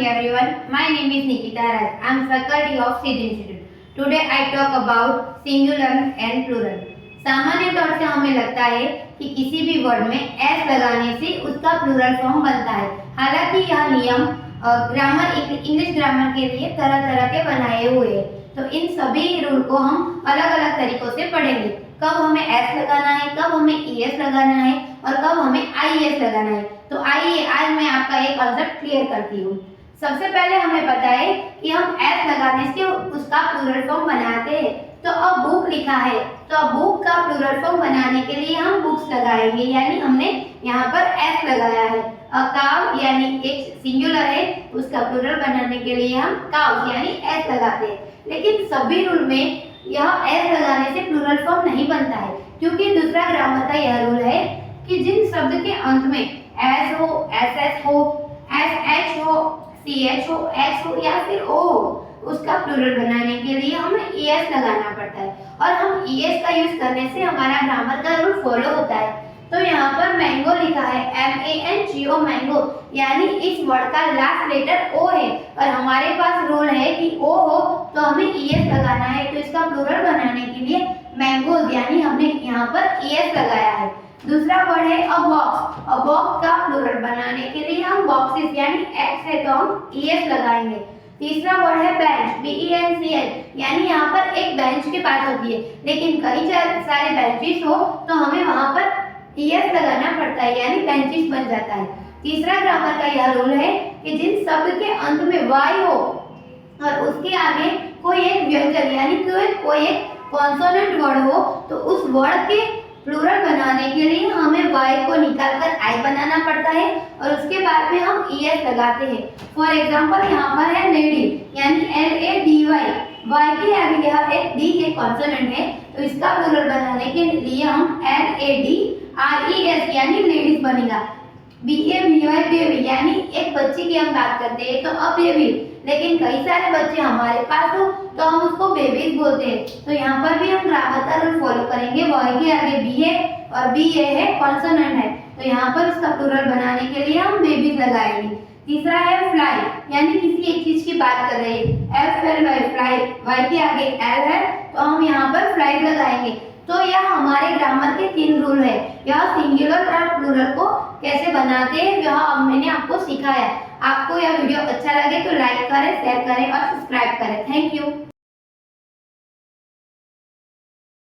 morning everyone. My name is Nikita Raj. I am faculty of Seed Institute. Today I talk about singular and plural. सामान्य तौर से हमें लगता है कि किसी भी वर्ड में एस लगाने से उसका प्लूरल फॉर्म बनता है। हालांकि यह नियम ग्रामर इंग्लिश ग्रामर के लिए तरह तरह के बनाए हुए हैं। तो इन सभी रूल को हम अलग अलग तरीकों से पढ़ेंगे। कब हमें एस लगाना है, कब हमें ईएस लगाना है और कब हमें आईएस लगाना है। तो आइए आज मैं आपका एक कॉन्सेप्ट क्लियर करती हूँ। सबसे पहले हमें पता है कि हम एस लगाने से उसका प्लूरल फॉर्म बनाते हैं। तो अब बुक लिखा है, तो अब बुक का प्लूरल फॉर्म बनाने के लिए हम बुक्स लगाएंगे, यानी हमने यहाँ पर एस लगाया है। काव यानी एक सिंगुलर है, उसका प्लूरल बनाने के लिए हम काव्स यानी एस लगाते हैं। लेकिन सभी रूल में यह एस लगाने से प्लूरल फॉर्म नहीं बनता है, क्योंकि दूसरा ग्रामर का यह रूल है कि जिन शब्द के अंत में एस हो, एस एस हो, एस एच हो, सी एच हो, एक्स हो या फिर ओ हो, उसका प्लूरल बनाने के लिए हमें ईएस लगाना पड़ता है। और हम ईएस का यूज करने से हमारा ग्रामर का रूल फॉलो होता है। तो यहाँ पर मैंगो लिखा है, MANGO मैंगो, यानी इस वर्ड का लास्ट लेटर ओ है और हमारे पास रूल है कि ओ हो तो हमें ईएस लगाना है। तो इसका प्लूरल बनाने के लिए मैंगोज यानी हमने यहाँ पर ईएस लगाया है। दूसरा वर्ड है अ बॉक्स। अ बॉक्स का प्लूरल बनाने के लिए हम बॉक्सेस यानी एक्स है तो हम ईएस लगाएंगे। तीसरा वर्ड है बेंच, BENCH, यानी यहाँ पर एक बेंच की बात होती है, लेकिन कई सारे बेंचेस हो तो हमें वहाँ पर ईएस लगाना पड़ता है, यानी बेंचेस बन जाता है। तीसरा ग्रामर का यह रूल है कि जिन शब्द के अंत में वाई हो और उसके आगे कोई एक व्यंजन यानी कोई एक कॉन्सोनेंट वर्ड हो तो उस वर्ड के प्लूरल बनाने के लिए हमें वाई को निकालकर आई बनाना पड़ता है और उसके बाद में हम ईएस लगाते हैं। फॉर एग्जांपल यहाँ पर है लेडी यानी LADY, वाई के आगे यह एक डी के कॉन्सोनेंट है, तो इसका प्लूरल बनाने के लिए हम LADRES यानी लेडीज बनेगा। BABY बेबी, यानी एक बच्ची की हम बात करते हैं तो अब बेबी, लेकिन कई सारे बच्चे हमारे पास हो तो हम उसको बेबीज बोलते हैं। तो यहाँ पर भी हम ग्रामर का रूल फॉलो करेंगे। वाई के आगे बी है और बी ए है, कॉन्सोनेंट है, तो यहाँ पर उसका प्लूरल बनाने के लिए हम बेबीज लगाएंगे। तीसरा है फ्लाई, यानी किसी एक चीज की बात कर रहे हैं, FLY फ्लाई, वाई के आगे एल है तो हम यहाँ पर फ्लाई लगाएंगे। तो यह हमारे ग्रामर के 3 रूल है। यह सिंगुलर और प्लूरल को कैसे बनाते हैं यह अब मैंने आपको सिखाया। आपको यह वीडियो अच्छा लगे तो लाइक करें, शेयर करें और सब्सक्राइब करें। Thank you.